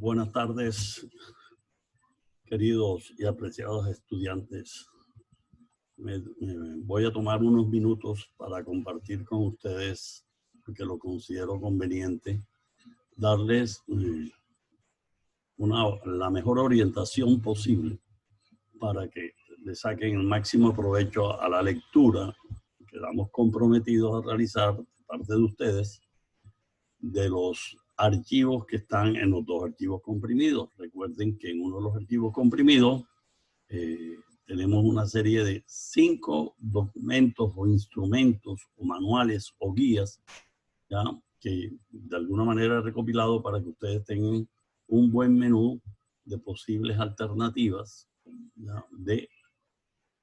Buenas tardes, queridos y apreciados estudiantes. Voy a tomar unos minutos para compartir con ustedes, porque lo considero conveniente, darles la mejor orientación posible para que le saquen el máximo provecho a la lectura que quedamos comprometidos a realizar de parte de ustedes de los archivos que están en los dos archivos comprimidos. Recuerden que en uno de los archivos comprimidos tenemos una serie de 5 documentos o instrumentos o manuales o guías, ¿ya? Que de alguna manera he recopilado para que ustedes tengan un buen menú de posibles alternativas, ¿ya? De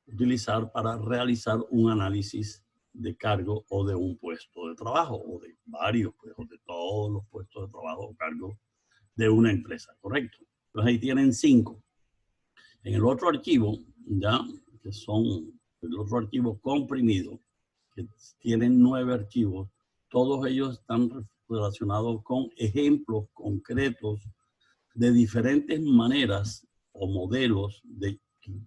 utilizar para realizar un análisis de cargo o de un puesto de trabajo o de varios, pues, o de todos los puestos de trabajo o cargo de una empresa, ¿correcto? Entonces ahí tienen 5. En el otro archivo, ya, que son el otro archivo comprimido, que tienen 9 archivos, todos ellos están relacionados con ejemplos concretos de diferentes maneras o modelos de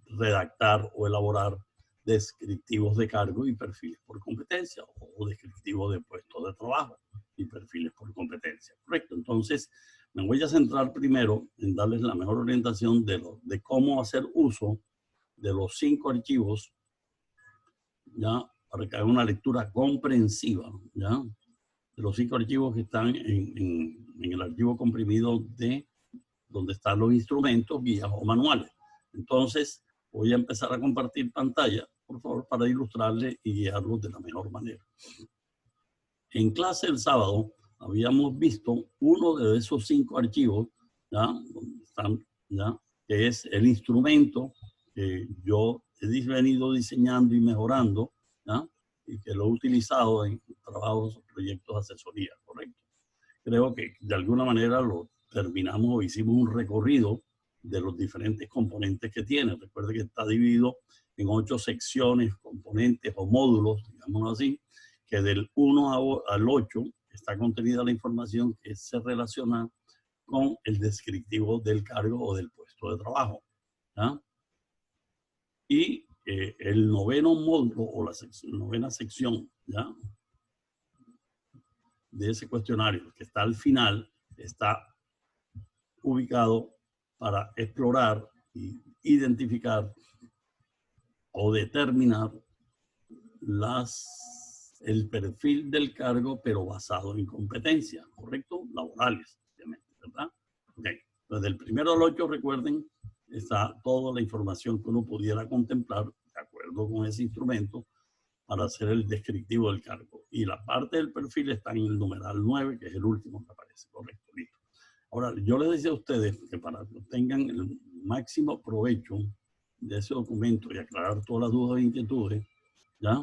redactar o elaborar descriptivos de cargo y perfiles por competencia, o descriptivos de puestos de trabajo y perfiles por competencia, ¿correcto? Entonces, me voy a centrar primero en darles la mejor orientación de cómo hacer uso de los 5 archivos, ¿ya? Para que haga una lectura comprensiva, ¿ya? De los 5 archivos que están en el archivo comprimido de donde están los instrumentos, guías o manuales. Entonces, voy a empezar a compartir pantalla, por favor, para ilustrarles y guiarlos de la mejor manera. En clase el sábado habíamos visto uno de esos 5 archivos, ¿ya? Donde están, ¿ya? Que es el instrumento que yo he venido diseñando y mejorando, ¿ya? Y que lo he utilizado en trabajos, proyectos de asesoría, ¿correcto? Creo que de alguna manera lo terminamos o hicimos un recorrido de los diferentes componentes que tiene. Recuerde que está dividido en 8 secciones, componentes o módulos, digámoslo así, que del 1 al 8 está contenida la información que se relaciona con el descriptivo del cargo o del puesto de trabajo, ¿ya? Y el 9º módulo o la 9ª sección, ¿ya? De ese cuestionario que está al final, está ubicado para explorar y identificar o determinar el perfil del cargo, pero basado en competencias, ¿correcto? Laborales, obviamente, ¿verdad? Ok. Entonces, del 1 al 8, recuerden, está toda la información que uno pudiera contemplar de acuerdo con ese instrumento para hacer el descriptivo del cargo. Y la parte del perfil está en el numeral 9, que es el último que aparece, ¿correcto? Listo. Ahora, yo les decía a ustedes que para que tengan el máximo provecho de ese documento y aclarar todas las dudas e inquietudes, ¿ya?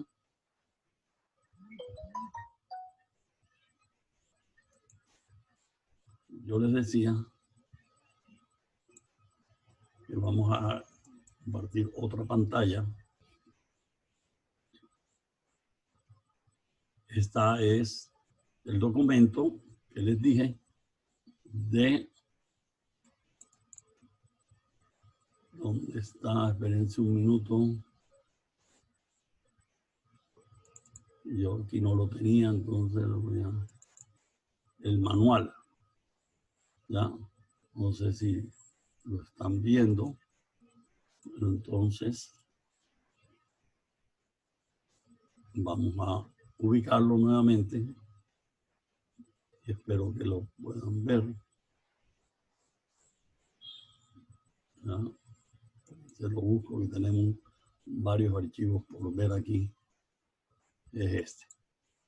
Yo les decía que vamos a compartir otra pantalla. Esta es el documento que les dije de... ¿Dónde está? Espérense un minuto. Yo aquí no lo tenía, entonces lo voy a... El manual, ¿ya? No sé si lo están viendo. Entonces, vamos a ubicarlo nuevamente. Espero que lo puedan ver. ¿Ya? Se lo busco y tenemos varios archivos por ver aquí. Es este,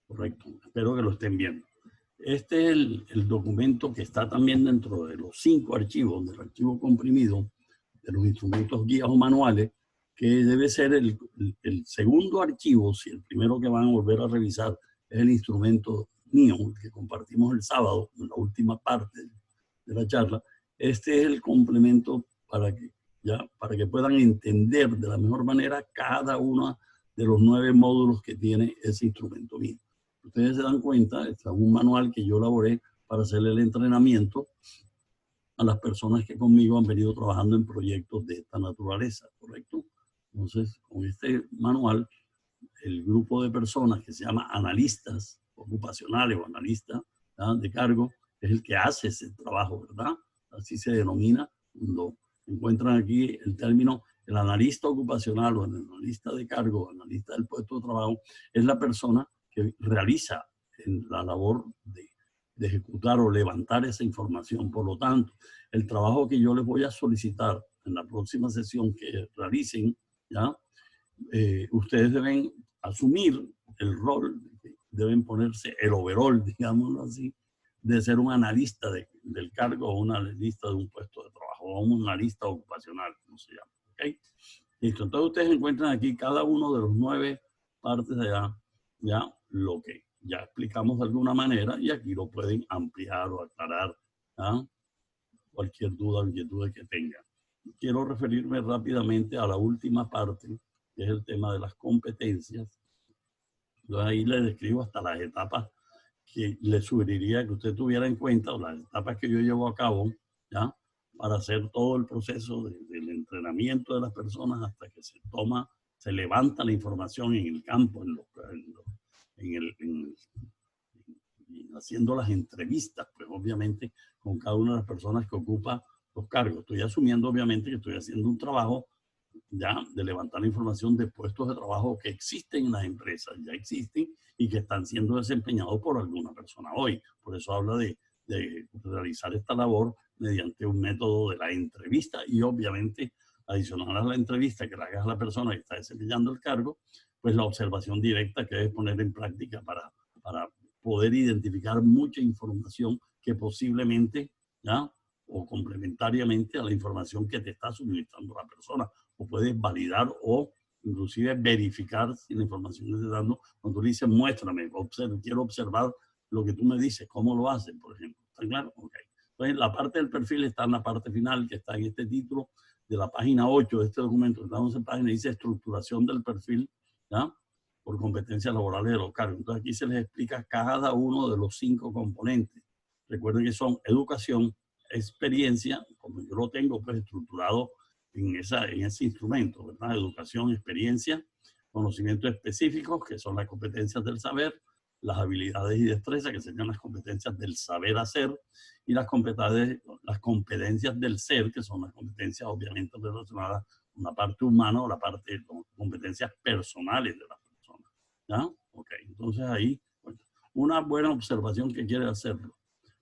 correcto. Espero que lo estén viendo. Este es el documento que está también dentro de los 5 archivos del archivo comprimido de los instrumentos, guías o manuales, que debe ser el segundo archivo, si el primero que van a volver a revisar es el instrumento mío, que compartimos el sábado, en la última parte de la charla. Este es el complemento para que puedan entender de la mejor manera cada uno de los 9 módulos que tiene ese instrumento mío. Ustedes se dan cuenta, este es un manual que yo elaboré para hacer el entrenamiento a las personas que conmigo han venido trabajando en proyectos de esta naturaleza, ¿correcto? Entonces, con este manual, el grupo de personas que se llama analistas ocupacionales o analistas, ¿verdad?, de cargo, es el que hace ese trabajo, ¿verdad? Así se denomina cuando encuentran aquí el término. El analista ocupacional o el analista de cargo, analista del puesto de trabajo, es la persona que realiza la labor de ejecutar o levantar esa información. Por lo tanto, el trabajo que yo les voy a solicitar en la próxima sesión que realicen, ¿ya? Ustedes deben asumir el rol, deben ponerse el overall, digámoslo así, de ser un analista del cargo o un analista de un puesto de trabajo o un analista ocupacional, como se llama. ¿Okay? Listo. Entonces ustedes encuentran aquí cada uno de los 9 partes de ya lo que ya explicamos de alguna manera, y aquí lo pueden ampliar o aclarar, ¿ya? Cualquier duda o inquietud que tengan. Quiero referirme rápidamente a la última parte, que es el tema de las competencias. Yo ahí les describo hasta las etapas que le sugeriría que usted tuviera en cuenta, o las etapas que yo llevo a cabo, ¿ya?, para hacer todo el proceso del entrenamiento de las personas hasta que se levanta la información en el campo, haciendo las entrevistas, pues obviamente con cada una de las personas que ocupa los cargos. Estoy asumiendo obviamente que estoy haciendo un trabajo ya de levantar la información de puestos de trabajo que existen en las empresas, ya existen y que están siendo desempeñados por alguna persona hoy. Por eso habla de realizar esta labor mediante un método de la entrevista, y obviamente adicional a la entrevista que le hagas a la persona que está desempeñando el cargo, pues la observación directa que debes poner en práctica para poder identificar mucha información que posiblemente, ¿ya?, o complementariamente a la información que te está suministrando la persona, o puedes validar o inclusive verificar si la información que te está dando, cuando tú le dices, muéstrame, quiero observar lo que tú me dices, cómo lo haces, por ejemplo. ¿Está claro? Ok. Entonces, la parte del perfil está en la parte final, que está en este título de la página 8 de este documento. Estamos en página, dice estructuración del perfil, ¿ya?, por competencias laborales de los cargos. Entonces, aquí se les explica cada uno de los 5 componentes. Recuerden que son educación, experiencia, como yo lo tengo pues estructurado en ese instrumento, ¿verdad? Educación, experiencia, conocimientos específicos, que son las competencias del saber, las habilidades y destrezas, que serían las competencias del saber hacer, y las competencias del ser, que son las competencias obviamente relacionadas con la parte humana o la parte de competencias personales de las personas. ¿Ya? Ok, entonces ahí, bueno, una buena observación que quiere hacerlo.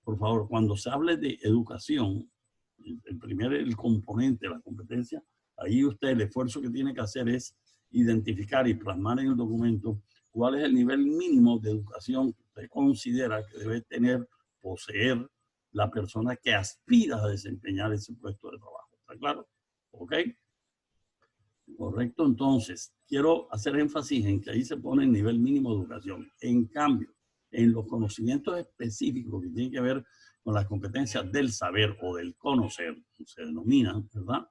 Por favor, cuando se hable de educación, el componente de la competencia, ahí usted el esfuerzo que tiene que hacer es identificar y plasmar en el documento cuál es el nivel mínimo de educación que usted considera que debe poseer la persona que aspira a desempeñar ese puesto de trabajo. ¿Está claro? ¿Ok? Correcto. Entonces, quiero hacer énfasis en que ahí se pone el nivel mínimo de educación. En cambio, en los conocimientos específicos que tienen que ver con las competencias del saber o del conocer, se denomina, ¿verdad?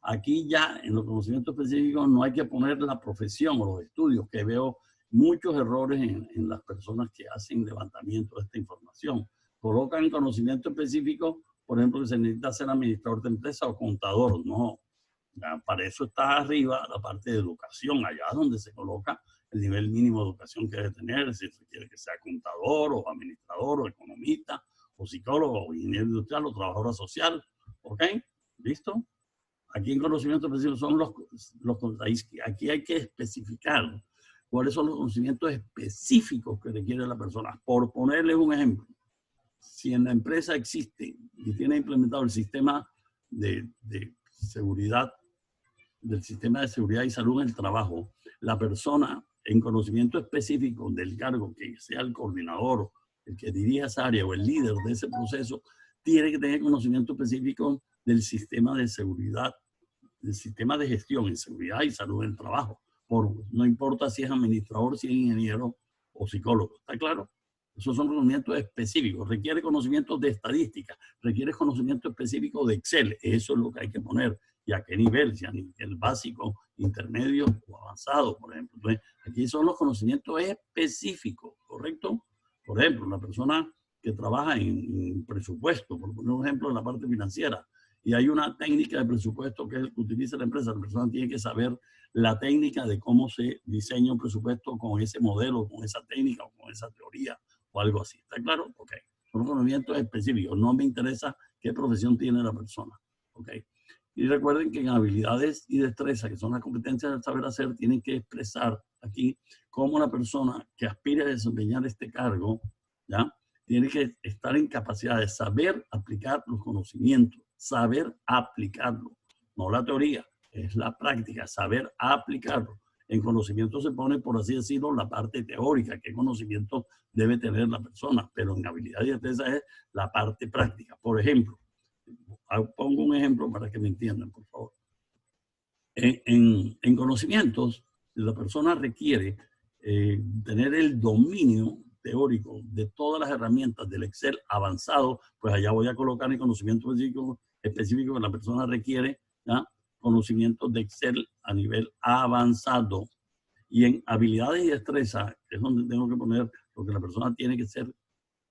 Aquí ya en los conocimientos específicos no hay que poner la profesión o los estudios, que veo muchos errores en las personas que hacen levantamiento de esta información. Colocan conocimiento específico, por ejemplo, que se necesita ser administrador de empresa o contador. No, ya para eso está arriba la parte de educación, allá donde se coloca el nivel mínimo de educación que debe tener, si se quiere que sea contador o administrador o economista o psicólogo o ingeniero industrial o trabajadora social. ¿Ok? ¿Listo? Aquí en conocimientos específicos son aquí hay que especificar cuáles son los conocimientos específicos que requiere la persona. Por ponerles un ejemplo, si en la empresa existe y tiene implementado el sistema de seguridad, del sistema de seguridad y salud en el trabajo, la persona en conocimiento específico del cargo, que sea el coordinador, el que dirija esa área o el líder de ese proceso, tiene que tener conocimiento específico del sistema de seguridad, del sistema de gestión en seguridad y salud en el trabajo. No importa si es administrador, si es ingeniero o psicólogo. ¿Está claro? Esos son conocimientos específicos. Requiere conocimientos de estadística, requiere conocimiento específico de Excel. Eso es lo que hay que poner. ¿Y a qué nivel? Si a nivel básico, intermedio o avanzado, por ejemplo. Entonces, aquí son los conocimientos específicos, ¿correcto? Por ejemplo, una persona que trabaja en presupuesto, por poner un ejemplo, en la parte financiera, y hay una técnica de presupuesto que utiliza la empresa, la persona tiene que saber la técnica de cómo se diseña un presupuesto con ese modelo, con esa técnica o con esa teoría o algo así. ¿Está claro? Ok. Son conocimientos específicos. No me interesa qué profesión tiene la persona. Ok. Y recuerden que en habilidades y destreza, que son las competencias del saber hacer, tienen que expresar aquí cómo la persona que aspira a desempeñar este cargo, ¿ya? Tiene que estar en capacidad de saber aplicar los conocimientos, saber aplicarlo, no la teoría, es la práctica, saber aplicarlo. En conocimiento se pone, por así decirlo, la parte teórica, qué conocimiento debe tener la persona, pero en habilidad y destreza es la parte práctica. Por ejemplo, pongo un ejemplo para que me entiendan, por favor. En conocimientos, la persona requiere tener el dominio teórico de todas las herramientas del Excel avanzado, pues allá voy a colocar el conocimiento específico que la persona requiere, ¿ya? Conocimientos de Excel a nivel avanzado. Y en habilidades y destreza, que es donde tengo que poner lo que la persona tiene que ser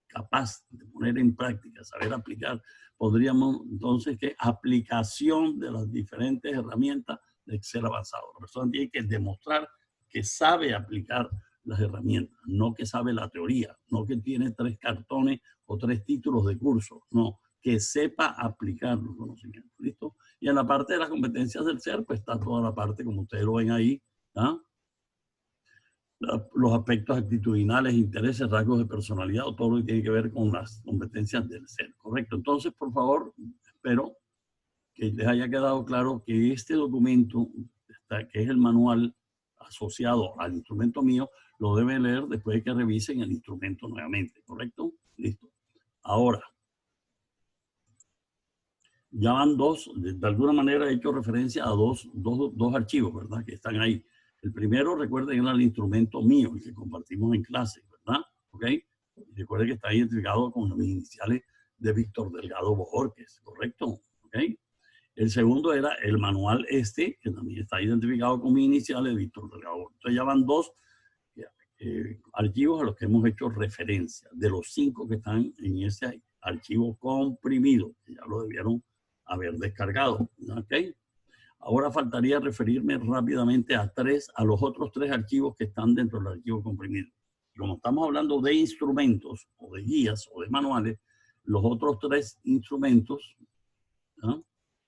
capaz de poner en práctica, saber aplicar, podríamos entonces que aplicación de las diferentes herramientas de Excel avanzado. La persona tiene que demostrar que sabe aplicar las herramientas, no que sabe la teoría, no que tiene 3 cartones o 3 títulos de curso, no, que sepa aplicar los conocimientos. ¿Listo? Y en la parte de las competencias del ser, pues está toda la parte, como ustedes lo ven ahí, ¿ah? Los aspectos actitudinales, intereses, rasgos de personalidad, o todo lo que tiene que ver con las competencias del ser, ¿correcto? Entonces, por favor, espero que les haya quedado claro que este documento, que es el manual asociado al instrumento mío, lo deben leer después de que revisen el instrumento nuevamente, ¿correcto? Listo. Ahora, ya van dos, de alguna manera he hecho referencia a dos archivos, ¿verdad? Que están ahí. El primero, recuerden, era el instrumento mío, el que compartimos en clase, ¿verdad? ¿Ok? Y recuerden que está identificado con los iniciales de Víctor Delgado Bojorquez, ¿correcto? ¿Ok? El segundo era el manual que también está identificado con mis iniciales de Víctor Delgado Bojorquez. Entonces ya van dos archivos a los que hemos hecho referencia, de los 5 que están en ese archivo comprimido, que ya lo debieron haber descargado. ¿Ok? Ahora faltaría referirme rápidamente a los otros 3 archivos que están dentro del archivo comprimido. Y como estamos hablando de instrumentos o de guías o de manuales, los otros 3 instrumentos, ¿no?,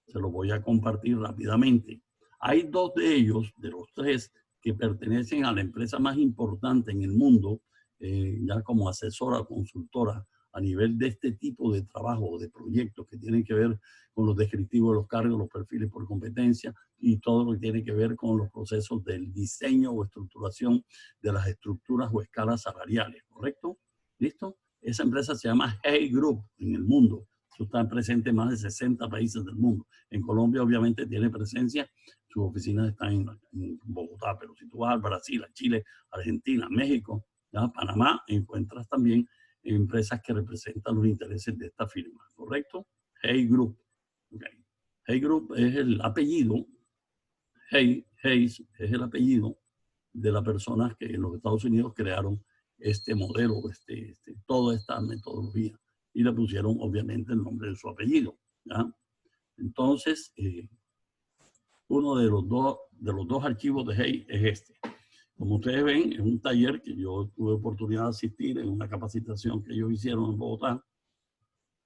se los voy a compartir rápidamente. Hay 2 de ellos, de los 3, que pertenecen a la empresa más importante en el mundo, ya como asesora o consultora a nivel de este tipo de trabajo o de proyectos que tienen que ver con los descriptivos de los cargos, los perfiles por competencia y todo lo que tiene que ver con los procesos del diseño o estructuración de las estructuras o escalas salariales, ¿correcto? ¿Listo? Esa empresa se llama Hay Group en el mundo. Está presente en más de 60 países del mundo. En Colombia obviamente tiene presencia, sus oficinas están en Bogotá, pero si tú vas al Brasil, a Chile, Argentina, México, ¿ya? Panamá, encuentras también empresas que representan los intereses de esta firma, ¿correcto? Hay Group. Okay. Hay Group es el apellido, Hayes es el apellido de las personas que en los Estados Unidos crearon este modelo, toda esta metodología, y le pusieron obviamente el nombre de su apellido, ¿ya? Entonces, uno de los dos archivos de Hayes es este. Como ustedes ven, es un taller que yo tuve oportunidad de asistir en una capacitación que ellos hicieron en Bogotá,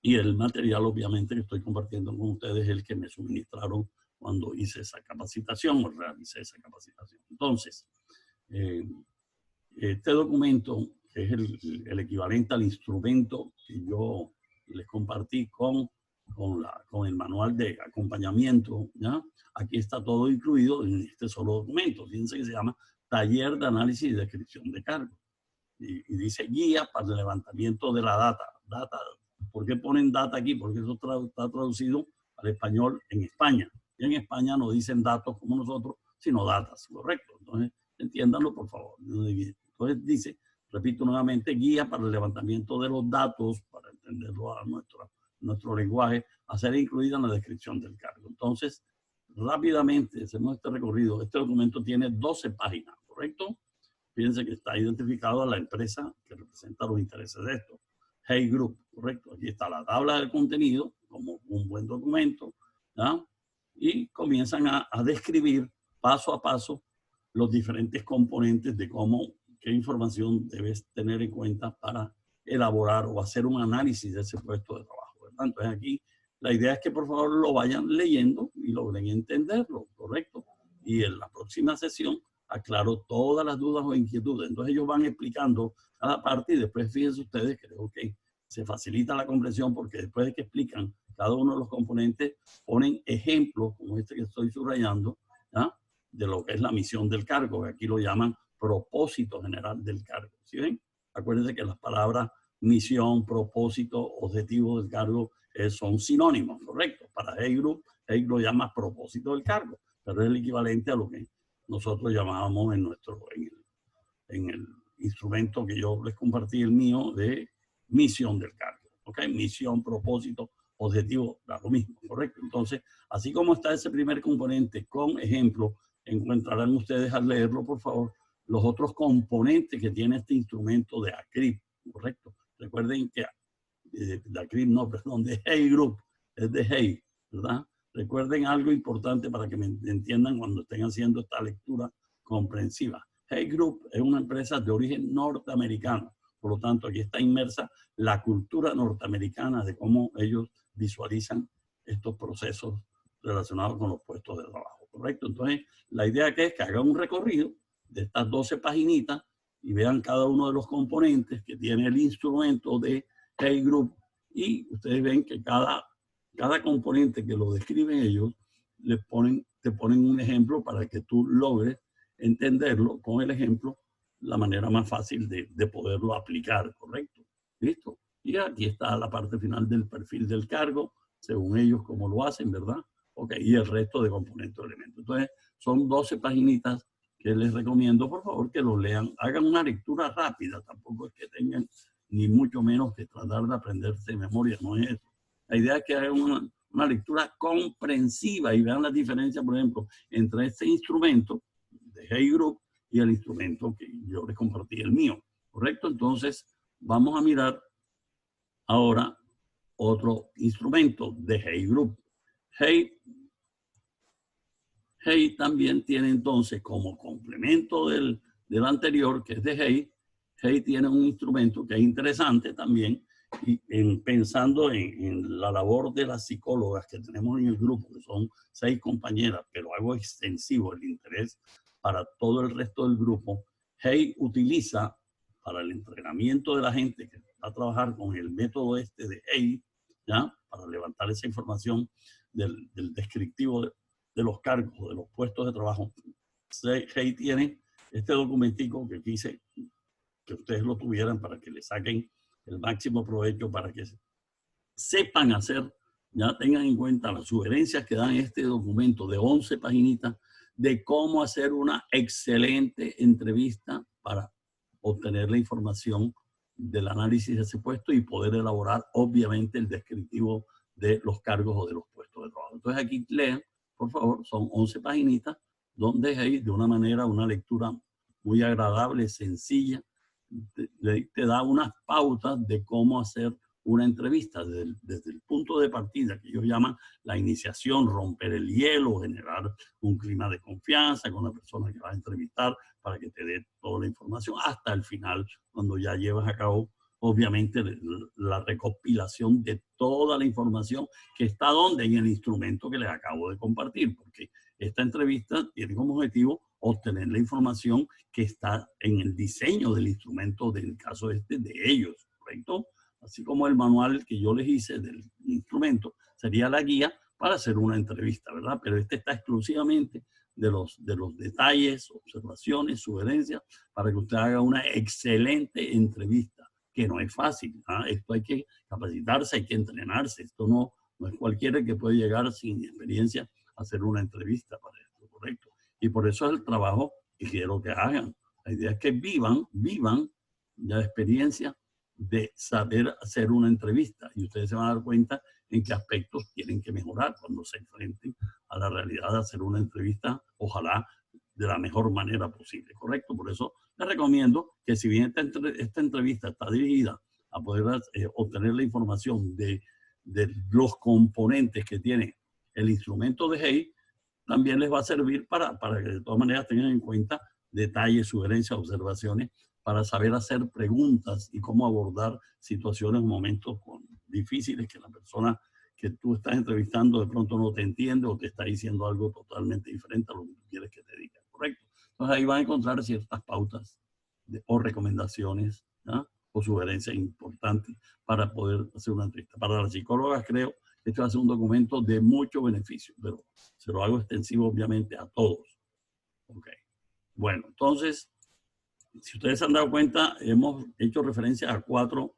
y el material obviamente que estoy compartiendo con ustedes es el que me suministraron cuando hice esa capacitación o realicé esa capacitación. Entonces, este documento, que es el equivalente al instrumento que yo les compartí con el manual de acompañamiento, ¿ya? Aquí está todo incluido en este solo documento. Fíjense que se llama Taller de Análisis y Descripción de Cargos. Y dice guía para el levantamiento de la data. ¿Por qué ponen data aquí? Porque eso está traducido al español en España. Y en España no dicen datos como nosotros, sino datas, ¿correcto? Entonces, entiéndanlo, por favor. Entonces dice, repito nuevamente, guía para el levantamiento de los datos, para entenderlo a nuestro lenguaje, a ser incluida en la descripción del cargo. Entonces, rápidamente hacemos este recorrido. Este documento tiene 12 páginas, ¿correcto? Fíjense que está identificado a la empresa que representa los intereses de esto. Hey Group, ¿correcto? Aquí está la tabla del contenido, como un buen documento, ¿ya? Y comienzan a describir paso a paso los diferentes componentes de cómo, qué información debes tener en cuenta para elaborar o hacer un análisis de ese puesto de trabajo, ¿verdad? Entonces aquí la idea es que por favor lo vayan leyendo y logren entenderlo, ¿correcto? Y en la próxima sesión aclaro todas las dudas o inquietudes. Entonces ellos van explicando cada parte y después fíjense ustedes, creo que se facilita la comprensión porque después de que explican cada uno de los componentes, ponen ejemplos como este que estoy subrayando, ¿ya? De lo que es la misión del cargo, que aquí lo llaman propósito general del cargo. ¿Sí ven? Acuérdense que las palabras misión, propósito, objetivo del cargo son sinónimos, ¿correcto? Para Hey Group lo llama propósito del cargo, pero es el equivalente a lo que nosotros llamábamos en el instrumento que yo les compartí, el mío, de misión del cargo. ¿Ok? Misión, propósito, objetivo, da lo mismo, ¿correcto? Entonces, así como está ese primer componente con ejemplo, encontrarán ustedes al leerlo, por favor, los otros componentes que tiene este instrumento de ACRIP, ¿correcto? Recuerden que de ACRIP no, perdón, de Hey Group, es de Hey, ¿verdad? Recuerden algo importante para que me entiendan cuando estén haciendo esta lectura comprensiva. Hey Group es una empresa de origen norteamericano, por lo tanto aquí está inmersa la cultura norteamericana de cómo ellos visualizan estos procesos relacionados con los puestos de trabajo, ¿correcto? Entonces, la idea que es que hagan un recorrido de estas 12 paginitas y vean cada uno de los componentes que tiene el instrumento de Hey Group y ustedes ven que cada componente que lo describen ellos te ponen un ejemplo para que tú logres entenderlo con el ejemplo, la manera más fácil de poderlo aplicar, ¿correcto? ¿Listo? Y aquí está la parte final del perfil del cargo, según ellos cómo lo hacen, ¿verdad? Ok, y el resto de componentes o elementos. Entonces, son 12 paginitas que les recomiendo, por favor, que lo lean. Hagan una lectura rápida, tampoco es que tengan ni mucho menos que tratar de aprenderse de memoria, no es eso. La idea es que hagan una lectura comprensiva y vean la diferencia, por ejemplo, entre este instrumento de Hey Group y el instrumento que yo les compartí, el mío, ¿correcto? Entonces, vamos a mirar ahora otro instrumento de Hey Group. Hey también tiene entonces como complemento del anterior, que es de Hey tiene un instrumento que es interesante también, y pensando en la labor de las psicólogas que tenemos en el grupo, que son 6 compañeras, pero hago extensivo el interés para todo el resto del grupo. Hey utiliza para el entrenamiento de la gente que va a trabajar con el método este de Hey, ¿ya? Para levantar esa información del descriptivo de los cargos, de los puestos de trabajo. Hey tiene este documentico que quise que ustedes lo tuvieran para que le saquen el máximo provecho, para que sepan hacer, ya tengan en cuenta las sugerencias que dan este documento de 11 paginitas de cómo hacer una excelente entrevista para obtener la información del análisis de ese puesto y poder elaborar obviamente el descriptivo de los cargos o de los puestos de trabajo. Entonces aquí lean, por favor, son 11 paginitas donde hay de una manera, una lectura muy agradable, sencilla, te da unas pautas de cómo hacer una entrevista desde el punto de partida que ellos llaman la iniciación, romper el hielo, generar un clima de confianza con la persona que vas a entrevistar para que te dé toda la información hasta el final, cuando ya llevas a cabo obviamente la recopilación de toda la información que está donde en el instrumento que les acabo de compartir, porque esta entrevista tiene como objetivo obtener la información que está en el diseño del instrumento, del caso de ellos, ¿correcto? Así como el manual que yo les hice del instrumento sería la guía para hacer una entrevista, ¿verdad? Pero este está exclusivamente de los detalles, observaciones, sugerencias, para que usted haga una excelente entrevista, que no es fácil, ¿ah? Esto hay que capacitarse, hay que entrenarse, esto no es cualquiera que puede llegar sin experiencia a hacer una entrevista para esto, ¿correcto? Y por eso es el trabajo que quiero que hagan. La idea es que vivan la experiencia de saber hacer una entrevista. Y ustedes se van a dar cuenta en qué aspectos tienen que mejorar cuando se enfrenten a la realidad de hacer una entrevista, ojalá de la mejor manera posible, ¿correcto? Por eso les recomiendo que si bien esta entrevista está dirigida a poder obtener la información de los componentes que tiene el instrumento de Hay, también les va a servir para que de todas maneras tengan en cuenta detalles, sugerencias, observaciones, para saber hacer preguntas y cómo abordar situaciones o momentos difíciles que la persona que tú estás entrevistando de pronto no te entiende o te está diciendo algo totalmente diferente a lo que tú quieres que te diga, ¿correcto? Entonces ahí van a encontrar ciertas pautas o recomendaciones, ¿no? O sugerencias importantes para poder hacer una entrevista. Para las psicólogas creo que esto va a ser un documento de mucho beneficio, pero se lo hago extensivo obviamente a todos. Okay. Bueno, entonces, si ustedes se han dado cuenta, hemos hecho referencia a cuatro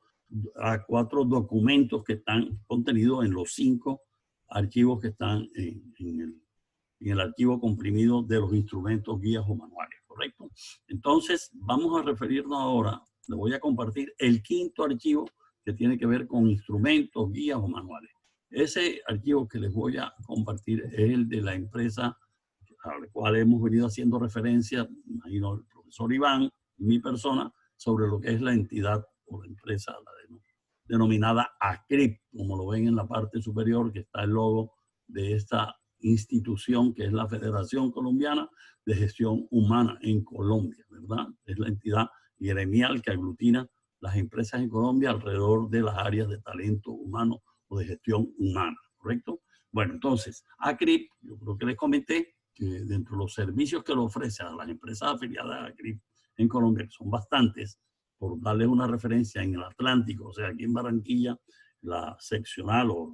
documentos que están contenidos en los 5 archivos que están en el archivo comprimido de los instrumentos, guías o manuales, ¿correcto? Entonces, vamos a referirnos ahora, le voy a compartir el 5º archivo que tiene que ver con instrumentos, guías o manuales. Ese archivo que les voy a compartir es el de la empresa al cual hemos venido haciendo referencia, imagino el profesor Iván y mi persona, sobre lo que es la entidad o la empresa denominada ACRIP, como lo ven en la parte superior, que está el logo de esta institución que es la Federación Colombiana de Gestión Humana en Colombia, ¿verdad? Es la entidad gremial que aglutina las empresas en Colombia alrededor de las áreas de talento humano o de gestión humana, ¿correcto? Bueno, entonces, ACRIP, yo creo que les comenté que dentro de los servicios que le ofrece a las empresas afiliadas a ACRIP en Colombia, que son bastantes, por darles una referencia en el Atlántico, o sea, aquí en Barranquilla, la seccional o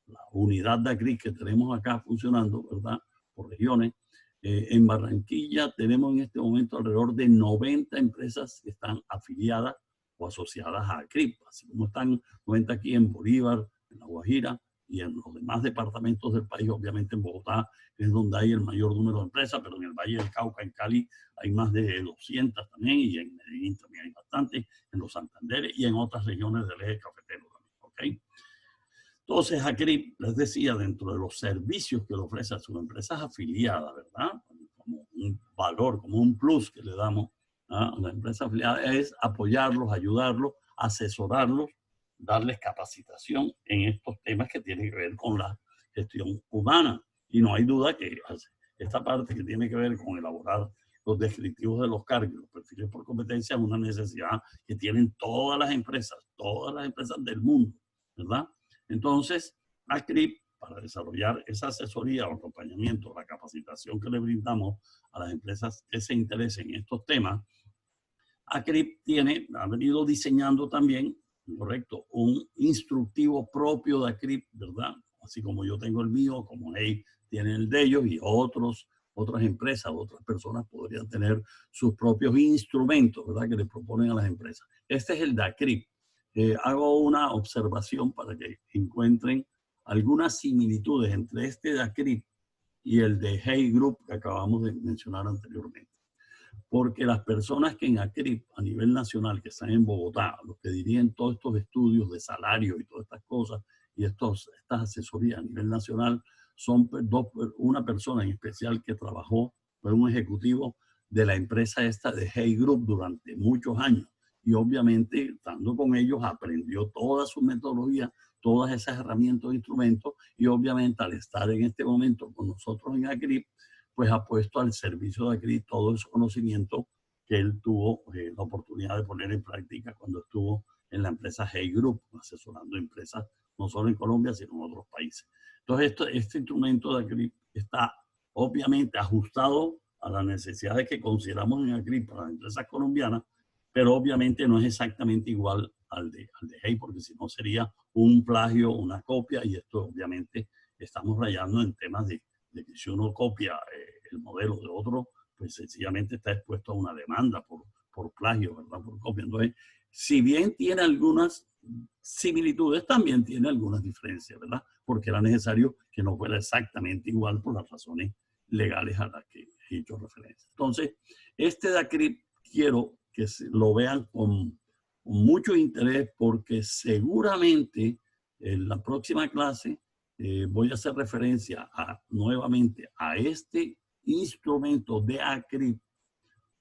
la unidad de ACRIP que tenemos acá funcionando, ¿verdad? Por regiones. En Barranquilla tenemos en este momento alrededor de 90 empresas que están afiliadas o asociadas a ACRIP, así como están 90 aquí en Bolívar, en La Guajira y en los demás departamentos del país, obviamente en Bogotá es donde hay el mayor número de empresas, pero en el Valle del Cauca, en Cali, hay más de 200 también, y en Medellín también hay bastantes, en los Santanderes y en otras regiones del eje cafetero también, ¿ok? Entonces, ACRIP, les decía, dentro de los servicios que le ofrece a sus empresas afiliadas, ¿verdad? Como un valor, como un plus que le damos a la empresa afiliada, es apoyarlos, ayudarlos, asesorarlos, darles capacitación en estos temas que tienen que ver con la gestión humana. Y no hay duda que esta parte que tiene que ver con elaborar los descriptivos de los cargos, los perfiles por competencia, es una necesidad que tienen todas las empresas del mundo, ¿verdad? Entonces, ACRIP, para desarrollar esa asesoría o acompañamiento, la capacitación que le brindamos a las empresas que se interesen en estos temas, ACRIP ha venido diseñando también, correcto, un instructivo propio de ACRIP, ¿verdad? Así como yo tengo el mío, como Hay tiene el de ellos y otras empresas, otras personas podrían tener sus propios instrumentos, ¿verdad? Que le proponen a las empresas. Este es el de ACRIP. Hago una observación para que encuentren algunas similitudes entre este de ACRIP y el de Hay Group que acabamos de mencionar anteriormente. Porque las personas que en ACRIP a nivel nacional, que están en Bogotá, los que dirigen todos estos estudios de salario y todas estas cosas, y estas asesorías a nivel nacional, son una persona en especial que trabajó, fue un ejecutivo de la empresa esta de Hay Group durante muchos años. Y obviamente, estando con ellos, aprendió toda su metodología, todas esas herramientas e instrumentos, y obviamente al estar en este momento con nosotros en ACRIP, pues ha puesto al servicio de ACRIP todo ese conocimiento que él tuvo la oportunidad de poner en práctica cuando estuvo en la empresa Hay Group, asesorando empresas no solo en Colombia, sino en otros países. Entonces, este instrumento de ACRIP está obviamente ajustado a las necesidades que consideramos en ACRIP para las empresas colombianas, pero obviamente no es exactamente igual al de Hay, porque si no sería un plagio, una copia, y esto obviamente estamos rayando en temas de que si uno copia el modelo de otro, pues sencillamente está expuesto a una demanda por plagio, ¿verdad? Por copia. Entonces, si bien tiene algunas similitudes, también tiene algunas diferencias, ¿verdad? Porque era necesario que no fuera exactamente igual por las razones legales a las que he hecho referencia. Entonces, este de ACRIP quiero que lo vean con mucho interés, porque seguramente en la próxima clase voy a hacer referencia nuevamente a este instrumento de ACRIP,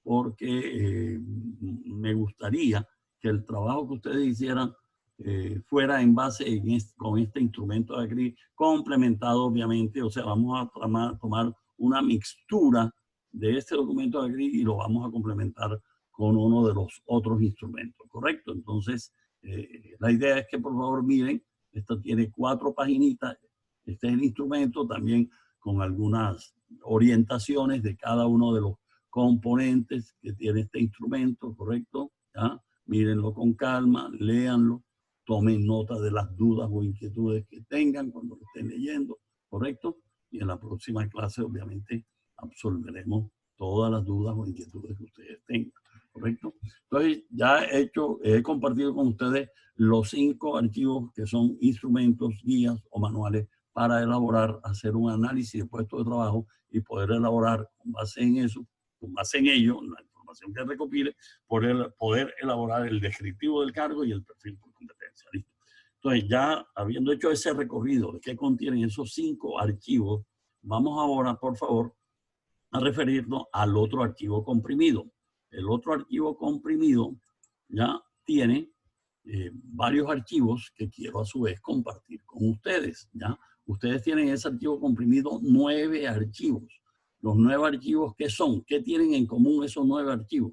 porque me gustaría que el trabajo que ustedes hicieran fuera en base con este instrumento de ACRI, complementado obviamente, o sea, vamos a tomar una mixtura de este documento de ACRI y lo vamos a complementar con uno de los otros instrumentos, ¿correcto? Entonces, la idea es que por favor miren, esto tiene 4 paginitas, este es el instrumento también con algunas orientaciones de cada uno de los componentes que tiene este instrumento, ¿correcto? ¿Ya? Mírenlo con calma, léanlo, tomen nota de las dudas o inquietudes que tengan cuando lo estén leyendo, ¿correcto? Y en la próxima clase, obviamente, absolveremos todas las dudas o inquietudes que ustedes tengan, ¿correcto? Entonces, ya he compartido con ustedes los 5 archivos que son instrumentos, guías o manuales para elaborar, hacer un análisis de puesto de trabajo y poder elaborar con base en eso, con base en ello, la información que recopile, poder elaborar el descriptivo del cargo y el perfil por competencia. ¿Listo? Entonces, ya habiendo hecho ese recorrido de qué contienen esos 5 archivos, vamos ahora, por favor, a referirnos al otro archivo comprimido. El otro archivo comprimido ya tiene varios archivos que quiero a su vez compartir con ustedes. ¿Ya? Ustedes tienen ese archivo comprimido 9 archivos. Los 9 archivos, ¿qué son? ¿Qué tienen en común esos 9 archivos?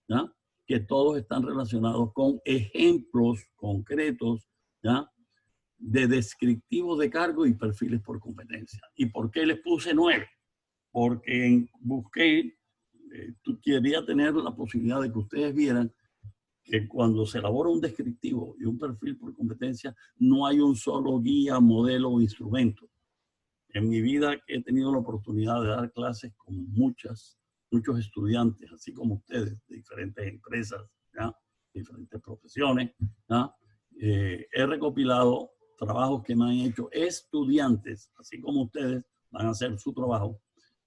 ¿Ya? Que todos están relacionados con ejemplos concretos, ¿ya? De descriptivos de cargo y perfiles por competencia. ¿Y por qué les puse 9? Porque busqué, quería tener la posibilidad de que ustedes vieran que cuando se elabora un descriptivo y un perfil por competencia, no hay un solo guía, modelo o instrumento. En mi vida he tenido la oportunidad de dar clases con muchos estudiantes, así como ustedes, de diferentes empresas, ¿ya? Diferentes profesiones. ¿Ya? He recopilado trabajos que me han hecho estudiantes, así como ustedes van a hacer su trabajo.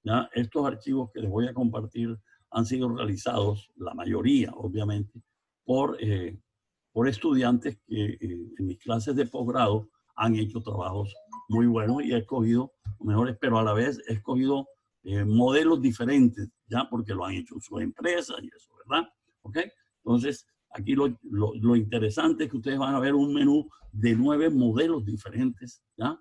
¿Ya? Estos archivos que les voy a compartir han sido realizados, la mayoría, obviamente, por estudiantes que en mis clases de posgrado han hecho trabajos muy buenos y he escogido mejores, pero a la vez he escogido modelos diferentes, ya porque lo han hecho en sus empresas y eso, ¿verdad? ¿Ok? Entonces, aquí lo interesante es que ustedes van a ver un menú de 9 modelos diferentes, ¿ya?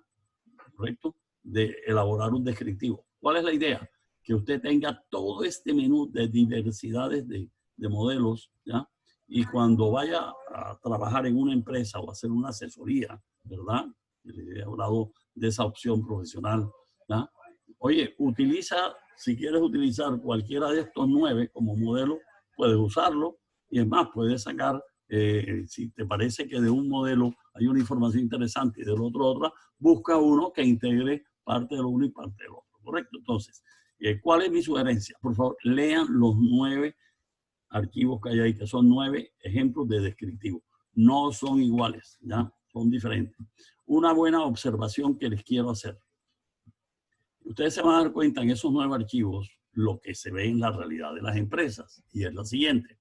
¿Correcto? De elaborar un descriptivo. ¿Cuál es la idea? Que usted tenga todo este menú de diversidades de modelos, ¿ya? Y cuando vaya a trabajar en una empresa o hacer una asesoría, ¿verdad? Le he hablado de esa opción profesional, ¿ya? Oye, si quieres utilizar cualquiera de estos 9 como modelo, puedes usarlo y es más, puedes sacar, si te parece que de un modelo hay una información interesante y del otro otra, busca uno que integre parte de lo uno y parte del otro, ¿correcto? Entonces, ¿cuál es mi sugerencia? Por favor, lean los 9 archivos que hay ahí, que son 9 ejemplos de descriptivo. No son iguales, ¿ya? Son diferentes. Una buena observación que les quiero hacer. Ustedes se van a dar cuenta en esos 9 archivos lo que se ve en la realidad de las empresas, y es la siguiente.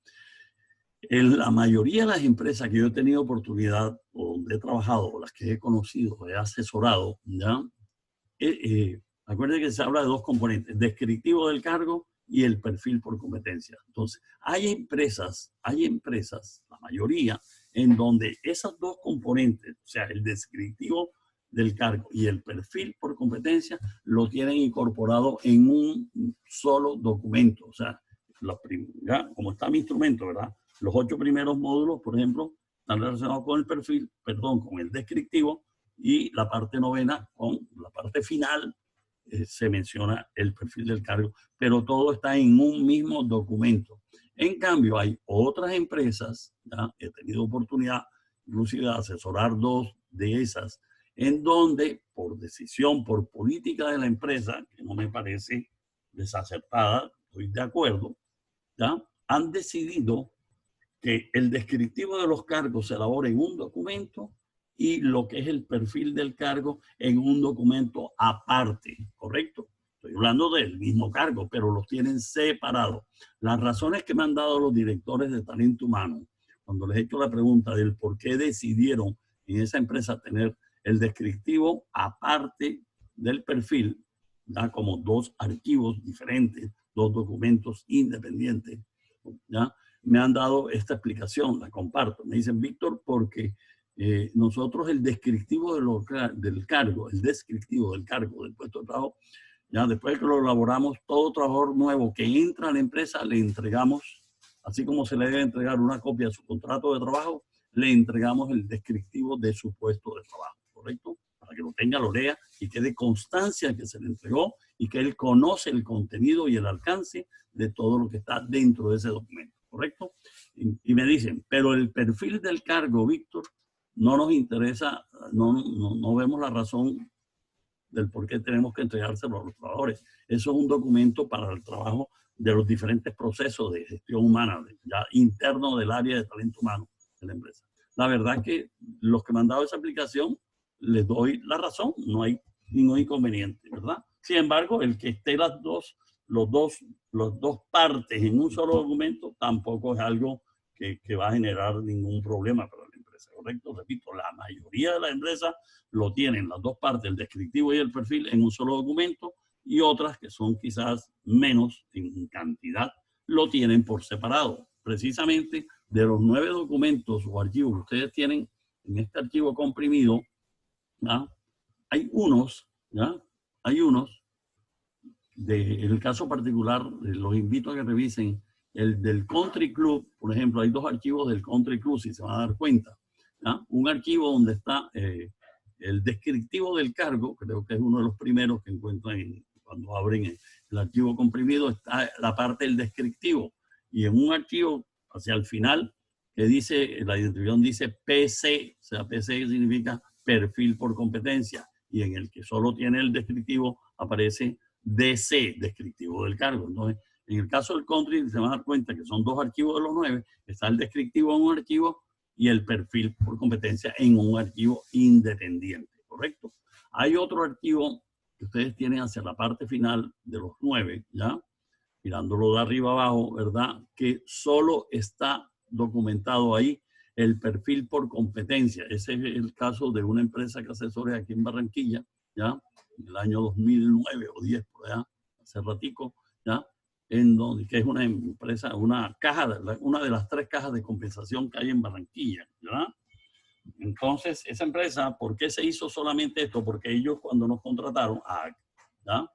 En la mayoría de las empresas que yo he tenido oportunidad, o donde he trabajado, o las que he conocido, he asesorado, ¿ya? Acuérdense que se habla de 2 componentes, descriptivo del cargo y el perfil por competencia. Entonces, hay empresas, la mayoría, en donde esas 2 componentes, o sea, el descriptivo del cargo y el perfil por competencia, lo tienen incorporado en un solo documento. O sea, ya, como está mi instrumento, ¿verdad? Los 8 primeros módulos, por ejemplo, están relacionados con el perfil, perdón, con el descriptivo, y la parte 9ª, con la parte final, se menciona el perfil del cargo, pero todo está en un mismo documento. En cambio, hay otras empresas, ¿ya? He tenido oportunidad inclusive de asesorar 2 de esas, en donde por decisión, por política de la empresa, que no me parece desacertada, estoy de acuerdo, ¿ya? Han decidido que el descriptivo de los cargos se elabore en un documento y lo que es el perfil del cargo en un documento aparte, ¿correcto? Estoy hablando del mismo cargo, pero los tienen separados. Las razones que me han dado los directores de talento humano, cuando les he hecho la pregunta del por qué decidieron en esa empresa tener el descriptivo aparte del perfil, ¿ya? Como 2 archivos diferentes, 2 documentos independientes, ¿ya? Me han dado esta explicación, la comparto. Me dicen, Víctor, porque nosotros el descriptivo del cargo, el descriptivo del cargo, del puesto de trabajo, ya después de que lo elaboramos, todo trabajador nuevo que entra a la empresa le entregamos, así como se le debe entregar una copia de su contrato de trabajo, le entregamos el descriptivo de su puesto de trabajo, ¿correcto? Para que lo tenga, lo lea y quede constancia que se le entregó y que él conoce el contenido y el alcance de todo lo que está dentro de ese documento, ¿correcto? Y me dicen, pero el perfil del cargo, Víctor, no nos interesa, no vemos la razón del por qué tenemos que entregárselo a los trabajadores. Eso es un documento para el trabajo de los diferentes procesos de gestión humana, ya interno del área de talento humano de la empresa. La verdad que los que me han dado esa aplicación, les doy la razón, no hay ningún inconveniente, ¿verdad? Sin embargo, el que esté las dos partes en un solo documento tampoco es algo que va a generar ningún problema para la empresa, ¿correcto? Repito, la mayoría de las empresas lo tienen las dos partes, el descriptivo y el perfil, en un solo documento, y otras que son quizás menos en cantidad, lo tienen por separado. Precisamente de los 9 documentos o archivos que ustedes tienen en este archivo comprimido, ¿ya? Hay unos, ¿ya? Hay unos, en el caso particular, los invito a que revisen el del Country Club, por ejemplo, hay 2 archivos del Country Club, si se van a dar cuenta, ¿ya? Un archivo donde está el descriptivo del cargo, creo que es uno de los primeros que encuentran cuando abren el archivo comprimido, está la parte del descriptivo. Y en un archivo hacia el final, que dice, la identificación dice PC, o sea, PC significa perfil por competencia, y en el que solo tiene el descriptivo aparece DC, descriptivo del cargo. Entonces, en el caso del country, se van a dar cuenta que son 2 archivos de los 9, está el descriptivo en un archivo y el perfil por competencia en un archivo independiente, ¿correcto? Hay otro archivo que ustedes tienen hacia la parte final de los 9, ¿ya? Mirándolo de arriba abajo, ¿verdad? Que solo está documentado ahí el perfil por competencia. Ese es el caso de una empresa que asesora aquí en Barranquilla, ¿ya? En el año 2009 o 10, por allá, hace ratico, ¿ya? En donde, que es una empresa, una de las 3 cajas de compensación que hay en Barranquilla, ¿verdad? Entonces, esa empresa, ¿por qué se hizo solamente esto? Porque ellos cuando nos contrataron ¿ya?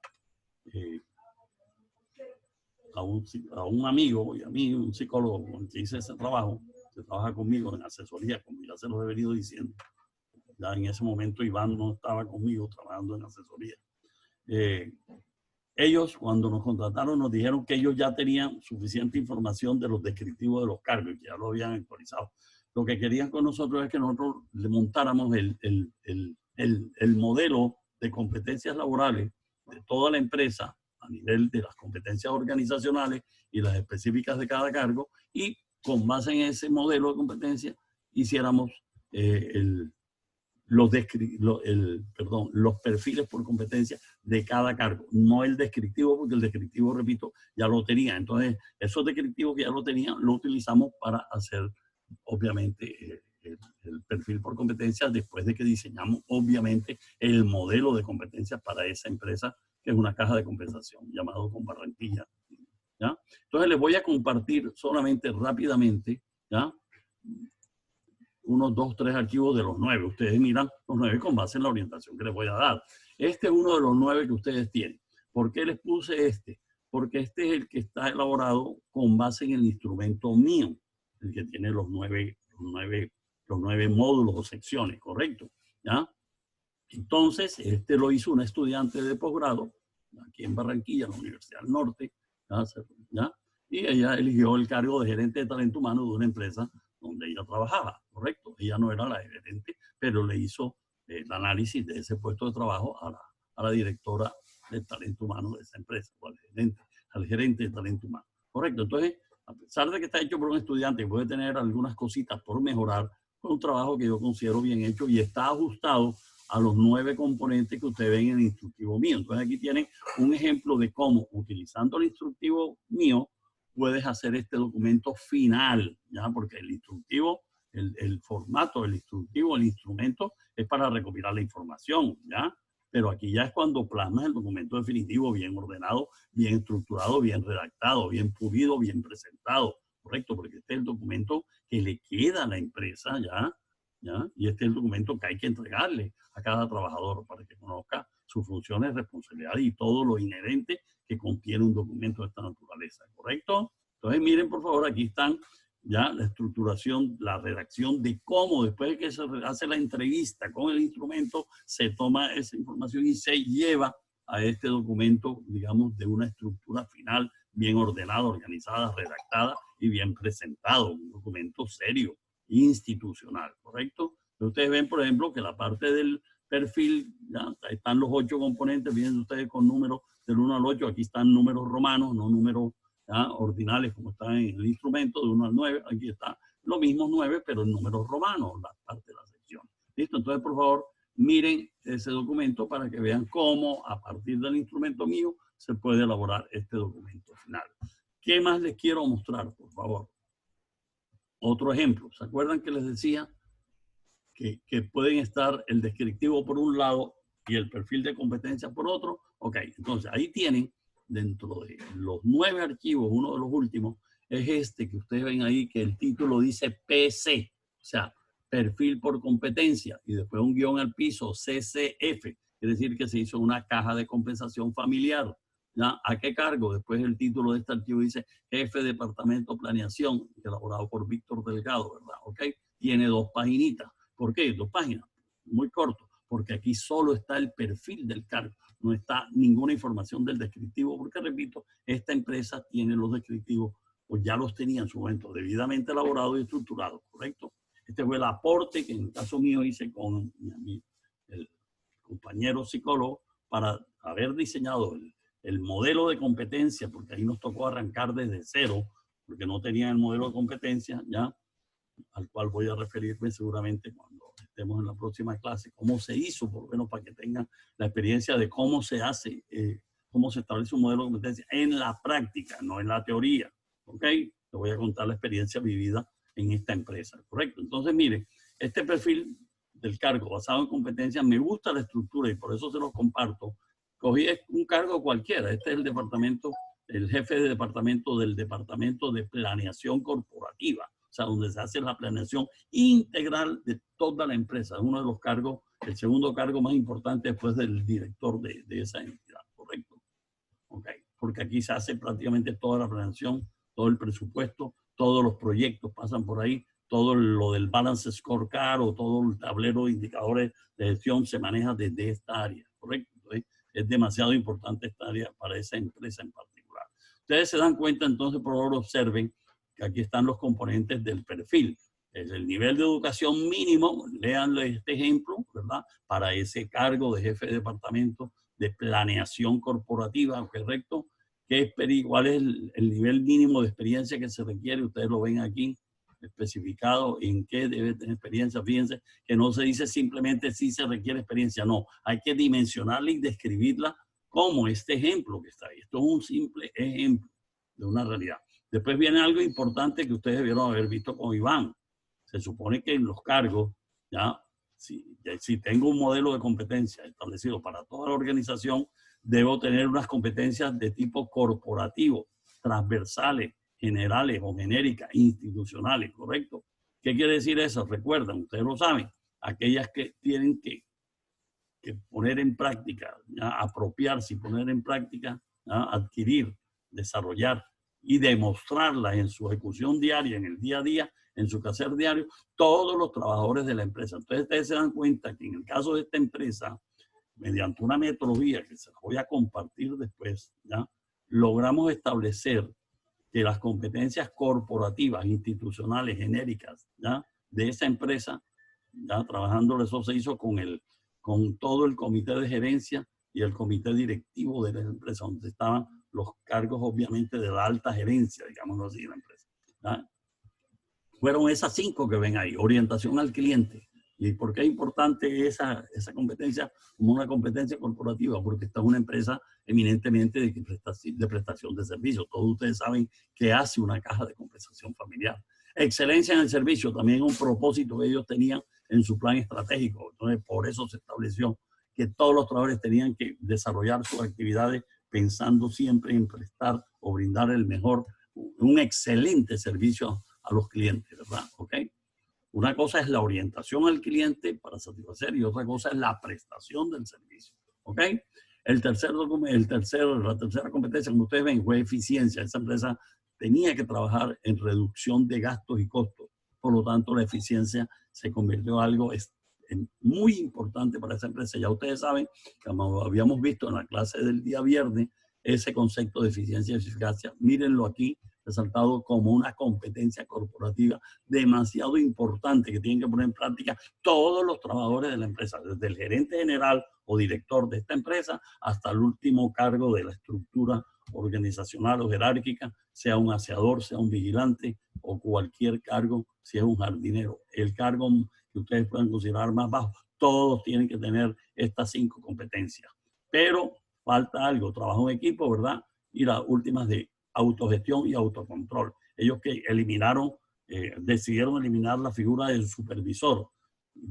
A un amigo y a mí, un psicólogo con el que hice ese trabajo, que trabaja conmigo en asesoría, como ya se los he venido diciendo. Ya en ese momento Iván no estaba conmigo trabajando en asesoría. Ellos, cuando nos contrataron, nos dijeron que ellos ya tenían suficiente información de los descriptivos de los cargos y que ya lo habían actualizado. Lo que querían con nosotros es que nosotros le montáramos el modelo de competencias laborales de toda la empresa a nivel de las competencias organizacionales y las específicas de cada cargo, y con base en ese modelo de competencia hiciéramos los perfiles por competencia de cada cargo, no el descriptivo, porque el descriptivo, repito, ya lo tenía. Entonces, esos descriptivos que ya lo tenían, lo utilizamos para hacer, obviamente, el perfil por competencia después de que diseñamos, obviamente, el modelo de competencias para esa empresa, que es una caja de compensación, llamado con Barranquilla, ¿ya? Entonces, les voy a compartir solamente rápidamente, ¿ya? Unos 2, 3 archivos de los 9. Ustedes miran los 9 con base en la orientación que les voy a dar. Este es uno de los 9 que ustedes tienen. ¿Por qué les puse este? Porque este es el que está elaborado con base en el instrumento mío, el que tiene los 9 módulos o secciones, ¿correcto? ¿Ya? Entonces, este lo hizo una estudiante de posgrado aquí en Barranquilla, en la Universidad del Norte, ¿ya? Y ella eligió el cargo de gerente de talento humano de una empresa donde ella trabajaba, ¿correcto? Ella no era la gerente, pero le hizo el análisis de ese puesto de trabajo a la directora de talento humano de esa empresa, o al gerente de talento humano, ¿correcto? Entonces, a pesar de que está hecho por un estudiante que puede tener algunas cositas por mejorar, fue un trabajo que yo considero bien hecho y está ajustado a los 9 componentes que ustedes ven en el instructivo mío. Entonces, aquí tienen un ejemplo de cómo, utilizando el instructivo mío, puedes hacer este documento final, ¿ya? Porque el instructivo, el formato del instructivo, el instrumento, es para recopilar la información, ¿ya? Pero aquí ya es cuando plasmas el documento definitivo bien ordenado, bien estructurado, bien redactado, bien pulido, bien presentado, ¿correcto? Porque este es el documento que le queda a la empresa, ¿ya? ¿ya? Y este es el documento que hay que entregarle a cada trabajador para que conozca sus funciones, responsabilidades y todo lo inherente que contiene un documento de esta naturaleza, ¿correcto? Entonces, miren, por favor, aquí están ya la estructuración, la redacción de cómo después de que se hace la entrevista con el instrumento, se toma esa información y se lleva a este documento, digamos, de una estructura final bien ordenada, organizada, redactada y bien presentado, un documento serio, institucional, ¿correcto? Ustedes ven, por ejemplo, que la parte del perfil, ya están los 8 componentes, vienen ustedes con números del 1 al 8, aquí están números romanos, no números ordinales como están en el instrumento, de 1 al 9, aquí está lo mismo 9, pero en números romanos, la parte de la sección. ¿Listo? Entonces, por favor, miren ese documento para que vean cómo a partir del instrumento mío se puede elaborar este documento final. ¿Qué más les quiero mostrar, por favor? Otro ejemplo. ¿Se acuerdan que les decía que pueden estar el descriptivo por un lado y el perfil de competencia por otro? Ok, entonces ahí tienen, dentro de los 9 archivos, uno de los últimos es este que ustedes ven ahí, que el título dice PC, o sea, perfil por competencia, y después un guión al piso, CCF, quiere decir que se hizo una caja de compensación familiar. ¿Ya? ¿A qué cargo? Después el título de este archivo dice Jefe de Departamento Planeación, elaborado por Víctor Delgado, ¿verdad? ¿Ok? Tiene 2 paginitas. ¿Por qué? 2 páginas. Muy corto. Porque aquí solo está el perfil del cargo. No está ninguna información del descriptivo. Porque, repito, esta empresa tiene los descriptivos, o ya los tenía en su momento, debidamente elaborados y estructurados, ¿correcto? Este fue el aporte que en el caso mío hice con el compañero psicólogo para haber diseñado el modelo de competencia, porque ahí nos tocó arrancar desde cero, porque no tenían el modelo de competencia, ya, al cual voy a referirme seguramente cuando estemos en la próxima clase, cómo se hizo, por lo menos para que tengan la experiencia de cómo se hace, cómo se establece un modelo de competencia en la práctica, no en la teoría, ¿ok? Te voy a contar la experiencia vivida en esta empresa, ¿correcto? Entonces, mire, este perfil del cargo basado en competencias, me gusta la estructura y por eso se los comparto. Cogí un cargo cualquiera, este es el departamento, el jefe de departamento del Departamento de Planeación Corporativa, o sea, donde se hace la planeación integral de toda la empresa. Es uno de los cargos, el segundo cargo más importante después del director de esa entidad, ¿correcto? Ok, porque aquí se hace prácticamente toda la planeación, todo el presupuesto, todos los proyectos pasan por ahí, todo lo del balance scorecard o todo el tablero de indicadores de gestión se maneja desde esta área, ¿correcto? Entonces, es demasiado importante esta área para esa empresa en particular. Ustedes se dan cuenta, entonces, por favor, observen que aquí están los componentes del perfil. Es el nivel de educación mínimo, léanle este ejemplo, ¿verdad? Para ese cargo de jefe de departamento de planeación corporativa, ¿correcto? ¿Cuál es el nivel mínimo de experiencia que se requiere? Ustedes lo ven aquí especificado en qué debe tener experiencia. Fíjense que no se dice simplemente si se requiere experiencia, no. Hay que dimensionarla y describirla como este ejemplo que está ahí. Esto es un simple ejemplo de una realidad. Después viene algo importante que ustedes debieron haber visto con Iván. Se supone que en los cargos, ya, si tengo un modelo de competencia establecido para toda la organización, debo tener unas competencias de tipo corporativo, transversales, generales o genéricas, institucionales, ¿correcto? ¿Qué quiere decir eso? Recuerdan, ustedes lo saben, aquellas que tienen que poner en práctica, ¿ya? Apropiarse y poner en práctica, ¿ya? Adquirir, desarrollar y demostrarlas en su ejecución diaria, en el día a día, en su quehacer diario, todos los trabajadores de la empresa. Entonces ustedes se dan cuenta que en el caso de esta empresa, mediante una metodología que se voy a compartir después, ¿ya? Logramos establecer que las competencias corporativas, institucionales, genéricas, ¿ya? De esa empresa, ya trabajando, eso se hizo con todo el comité de gerencia y el comité directivo de la empresa, donde estaban los cargos, obviamente, de la alta gerencia, digámoslo así, de la empresa, ¿ya? Fueron esas 5 que ven ahí. Orientación al cliente. ¿Y por qué es importante esa competencia como una competencia corporativa? Porque esta es una empresa eminentemente de prestación de servicios. Todos ustedes saben que hace una caja de compensación familiar. Excelencia en el servicio también es un propósito que ellos tenían en su plan estratégico. Entonces, por eso se estableció que todos los trabajadores tenían que desarrollar sus actividades pensando siempre en prestar o brindar un excelente servicio a los clientes, ¿verdad? ¿Ok? Una cosa es la orientación al cliente para satisfacer y otra cosa es la prestación del servicio. ¿Ok? La tercera competencia, como ustedes ven, fue eficiencia. Esa empresa tenía que trabajar en reducción de gastos y costos. Por lo tanto, la eficiencia se convirtió en algo muy importante para esa empresa. Ya ustedes saben, como habíamos visto en la clase del día viernes, ese concepto de eficiencia y eficacia, mírenlo aquí, resaltado como una competencia corporativa demasiado importante que tienen que poner en práctica todos los trabajadores de la empresa, desde el gerente general o director de esta empresa hasta el último cargo de la estructura organizacional o jerárquica, sea un aseador, sea un vigilante o cualquier cargo, si es un jardinero. El cargo que ustedes pueden considerar más bajo, todos tienen que tener estas 5 competencias. Pero falta algo, trabajo en equipo, ¿verdad? Y las últimas de autogestión y autocontrol. Ellos que decidieron eliminar la figura del supervisor.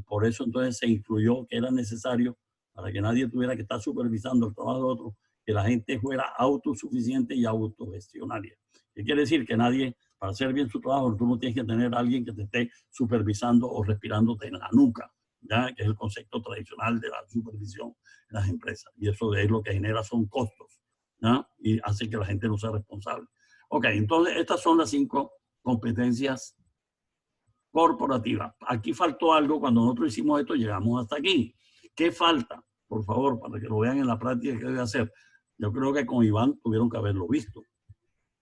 Por eso entonces se incluyó que era necesario, para que nadie tuviera que estar supervisando el trabajo de otro, que la gente fuera autosuficiente y autogestionaria. ¿Qué quiere decir? Que nadie, para hacer bien su trabajo, tú no tienes que tener a alguien que te esté supervisando o respirándote en la nuca, ¿ya? Que es el concepto tradicional de la supervisión en las empresas. Y eso es lo que genera son costos, ¿ya? Y hace que la gente no sea responsable. Ok, entonces estas son las 5 competencias corporativas. Aquí faltó algo, cuando nosotros hicimos esto llegamos hasta aquí. ¿Qué falta? Por favor, para que lo vean en la práctica que debe hacer. Yo creo que con Iván tuvieron que haberlo visto.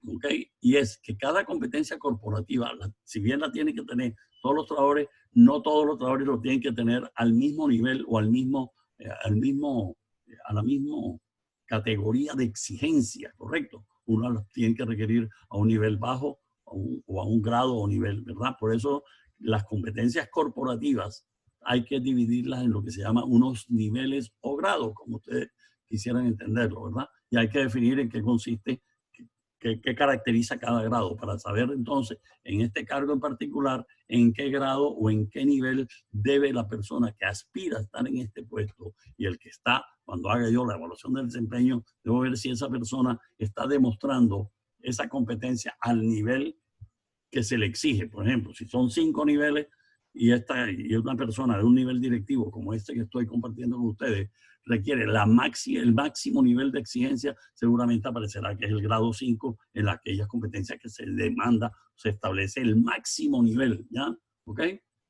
¿Ok? Y es que cada competencia corporativa, si bien la tienen que tener todos los trabajadores, no todos los trabajadores lo tienen que tener al mismo nivel o a la misma categoría de exigencia, ¿correcto? Uno las tiene que requerir a un nivel bajo o a un grado o nivel, ¿verdad? Por eso las competencias corporativas hay que dividirlas en lo que se llama unos niveles o grados, como ustedes quisieran entenderlo, ¿verdad? Y hay que definir en qué consiste, qué caracteriza cada grado, para saber entonces, en este cargo en particular, en qué grado o en qué nivel debe la persona que aspira a estar en este puesto y el que está, cuando haga yo la evaluación del desempeño, debo ver si esa persona está demostrando esa competencia al nivel que se le exige. Por ejemplo, si son 5 niveles y una persona de un nivel directivo como este que estoy compartiendo con ustedes requiere el máximo nivel de exigencia, seguramente aparecerá que es el grado 5 en aquellas competencias que se demanda, se establece el máximo nivel, ¿ya? ¿Ok?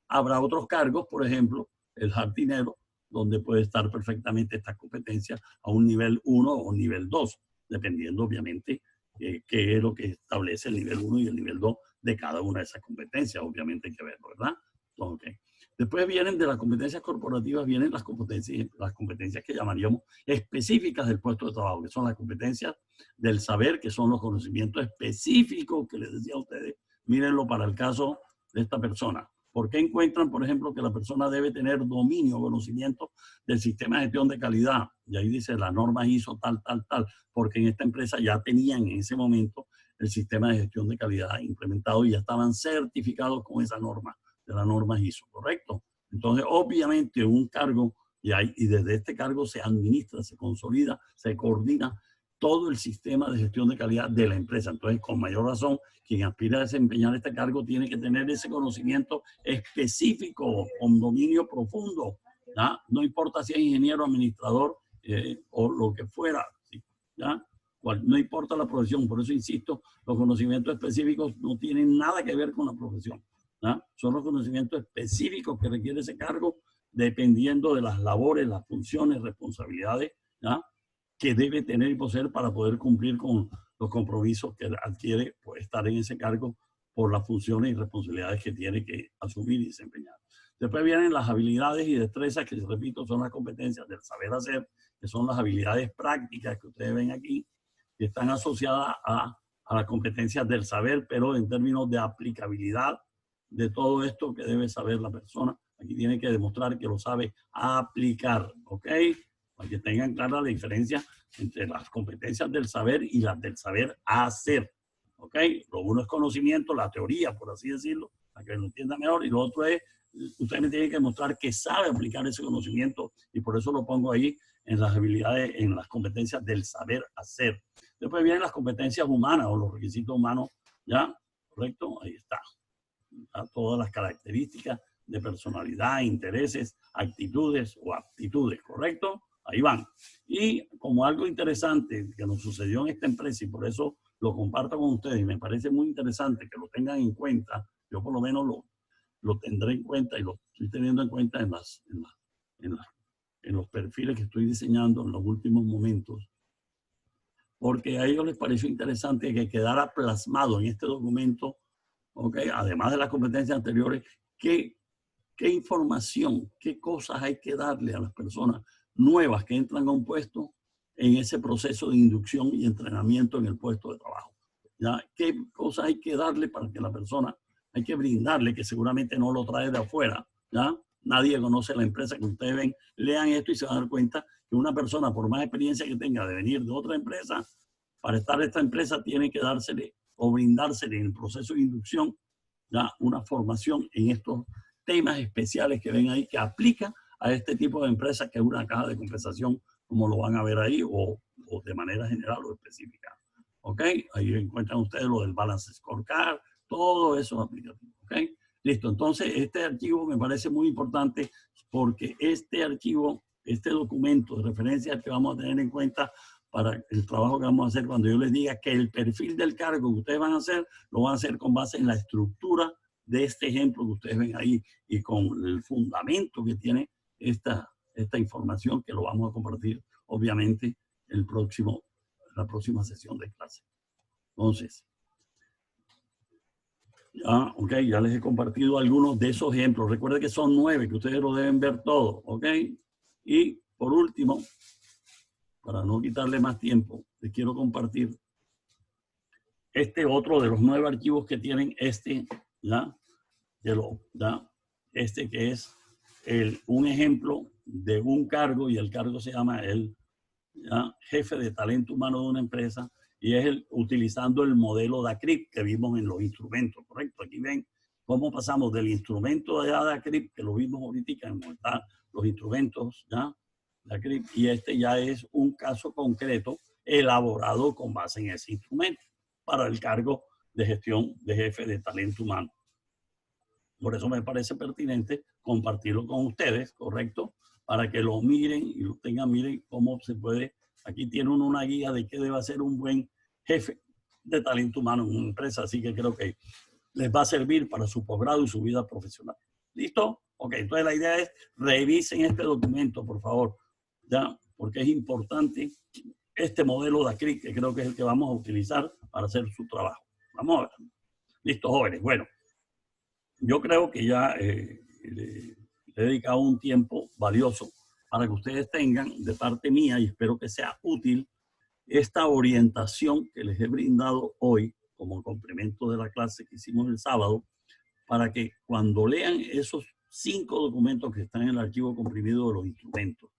Habrá otros cargos, por ejemplo, el jardinero, donde puede estar perfectamente estas competencias a un nivel 1 o nivel 2, dependiendo obviamente qué es lo que establece el nivel 1 y el nivel 2 de cada una de esas competencias. Obviamente hay que verlo, ¿verdad? Okay. Después vienen de las competencias corporativas, vienen las competencias que llamaríamos específicas del puesto de trabajo, que son las competencias del saber, que son los conocimientos específicos que les decía a ustedes. Mírenlo para el caso de esta persona. ¿Por qué encuentran, por ejemplo, que la persona debe tener dominio o conocimiento del sistema de gestión de calidad? Y ahí dice la norma ISO tal, porque en esta empresa ya tenían en ese momento el sistema de gestión de calidad implementado y ya estaban certificados con esa norma, de la norma ISO, ¿correcto? Entonces, obviamente, un cargo, y desde este cargo se administra, se consolida, se coordina todo el sistema de gestión de calidad de la empresa. Entonces, con mayor razón, quien aspira a desempeñar este cargo tiene que tener ese conocimiento específico, con dominio profundo, ¿ya? No importa si es ingeniero, administrador o lo que fuera, ¿ya? No importa la profesión, por eso insisto, los conocimientos específicos no tienen nada que ver con la profesión, ¿ya? Son los conocimientos específicos que requiere ese cargo dependiendo de las labores, las funciones, responsabilidades, ¿ya? Que debe tener y poseer para poder cumplir con los compromisos que adquiere por estar en ese cargo por las funciones y responsabilidades que tiene que asumir y desempeñar. Después vienen las habilidades y destrezas, que repito, son las competencias del saber hacer, que son las habilidades prácticas que ustedes ven aquí, que están asociadas a las competencias del saber, pero en términos de aplicabilidad de todo esto que debe saber la persona. Aquí tiene que demostrar que lo sabe aplicar, ¿ok? Para que tengan clara la diferencia entre las competencias del saber y las del saber hacer, ¿ok? Lo uno es conocimiento, la teoría, por así decirlo, para que lo entienda mejor, y lo otro es, usted me tiene que demostrar que sabe aplicar ese conocimiento, y por eso lo pongo ahí en las habilidades, en las competencias del saber hacer. Después vienen las competencias humanas o los requisitos humanos, ¿ya? ¿Correcto? Ahí está. a todas las características de personalidad, intereses, actitudes o aptitudes, ¿correcto? Ahí van. Y como algo interesante que nos sucedió en esta empresa, y por eso lo comparto con ustedes, y me parece muy interesante que lo tengan en cuenta, yo por lo menos lo tendré en cuenta y lo estoy teniendo en cuenta en los perfiles que estoy diseñando en los últimos momentos, porque a ellos les pareció interesante que quedara plasmado en este documento, ¿okay? Además de las competencias anteriores, qué información, qué cosas hay que darle a las personas nuevas que entran a un puesto en ese proceso de inducción y entrenamiento en el puesto de trabajo. ¿Ya? ¿Qué cosas hay que darle para que la persona, hay que brindarle, que seguramente no lo trae de afuera? ¿Ya? Nadie conoce la empresa que ustedes ven. Lean esto y se van a dar cuenta que una persona, por más experiencia que tenga de venir de otra empresa, para estar en esta empresa tiene que dársele o brindársele en el proceso de inducción, ¿ya? Una formación en estos temas especiales que ven ahí que aplica a este tipo de empresas, que es una caja de compensación, como lo van a ver ahí, o de manera general o específica. ¿Ok? Ahí encuentran ustedes lo del Balance Scorecard, todo eso es aplicativo. ¿Ok? Listo. Entonces, este archivo me parece muy importante porque este archivo, este documento de referencia que vamos a tener en cuenta para el trabajo que vamos a hacer cuando yo les diga que el perfil del cargo que ustedes van a hacer, lo van a hacer con base en la estructura de este ejemplo que ustedes ven ahí y con el fundamento que tiene esta información, que lo vamos a compartir obviamente la próxima sesión de clase. Entonces, ya les he compartido algunos de esos ejemplos. Recuerden que son 9, que ustedes lo deben ver todo, ¿ok? Y por último, para no quitarle más tiempo, les quiero compartir este otro de los 9 archivos que tienen ¿ya? Este que es un ejemplo de un cargo, y el cargo se llama el jefe de talento humano de una empresa, y es utilizando el modelo DACRIP que vimos en los instrumentos, ¿correcto? Aquí ven cómo pasamos del instrumento de DACRIP, que lo vimos ahorita, en están los instrumentos, ¿ya? DACRIP, y este ya es un caso concreto elaborado con base en ese instrumento para el cargo de gestión de jefe de talento humano. Por eso me parece pertinente compartirlo con ustedes, ¿correcto? Para que lo miren y lo tengan, miren cómo se puede. Aquí tienen una guía de qué debe ser un buen jefe de talento humano en una empresa, así que creo que les va a servir para su posgrado y su vida profesional. ¿Listo? Ok, entonces la idea es revisen este documento, por favor, ¿ya? Porque es importante este modelo de ACRIC, que creo que es el que vamos a utilizar para hacer su trabajo. Vamos a ver. Listo, jóvenes. Bueno, yo creo que ya le he dedicado un tiempo valioso para que ustedes tengan de parte mía, y espero que sea útil, esta orientación que les he brindado hoy como complemento de la clase que hicimos el sábado, para que cuando lean esos 5 documentos que están en el archivo comprimido de los instrumentos,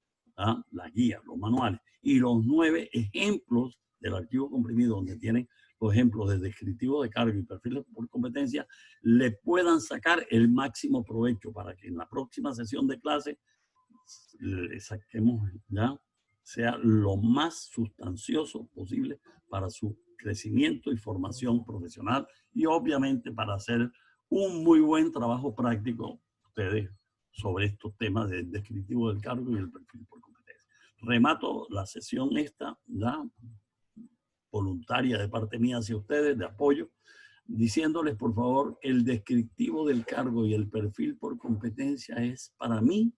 las guías, los manuales, y los 9 ejemplos del archivo comprimido, donde tienen los ejemplos de descriptivo de cargo y perfiles por competencia, le puedan sacar el máximo provecho para que en la próxima sesión de clase le saquemos, ¿ya? Sea lo más sustancioso posible para su crecimiento y formación profesional, y obviamente para hacer un muy buen trabajo práctico ustedes sobre estos temas del descriptivo del cargo y el perfil por competencia. Remato la sesión esta, ¿ya? Voluntaria de parte mía hacia ustedes, de apoyo, diciéndoles por favor que el descriptivo del cargo y el perfil por competencia es para mí,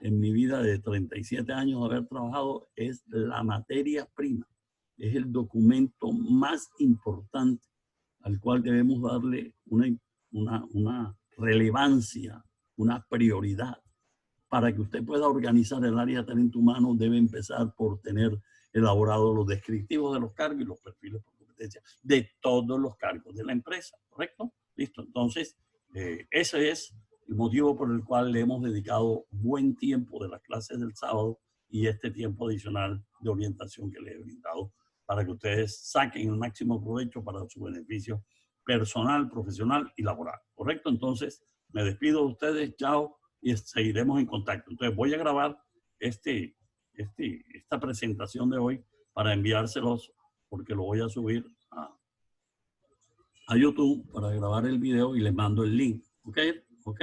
en mi vida de 37 años de haber trabajado, es la materia prima, es el documento más importante al cual debemos darle una relevancia, una prioridad. Para que usted pueda organizar el área de talento humano, debe empezar por tener elaborados los descriptivos de los cargos y los perfiles por competencia de todos los cargos de la empresa, ¿correcto? Listo, entonces, ese es el motivo por el cual le hemos dedicado buen tiempo de las clases del sábado y este tiempo adicional de orientación que le he brindado para que ustedes saquen el máximo provecho para su beneficio personal, profesional y laboral, ¿correcto? Entonces, me despido de ustedes, chao, y seguiremos en contacto. Entonces, voy a grabar esta presentación de hoy para enviárselos, porque lo voy a subir a YouTube para grabar el video y les mando el link. ¿Ok? ¿Ok?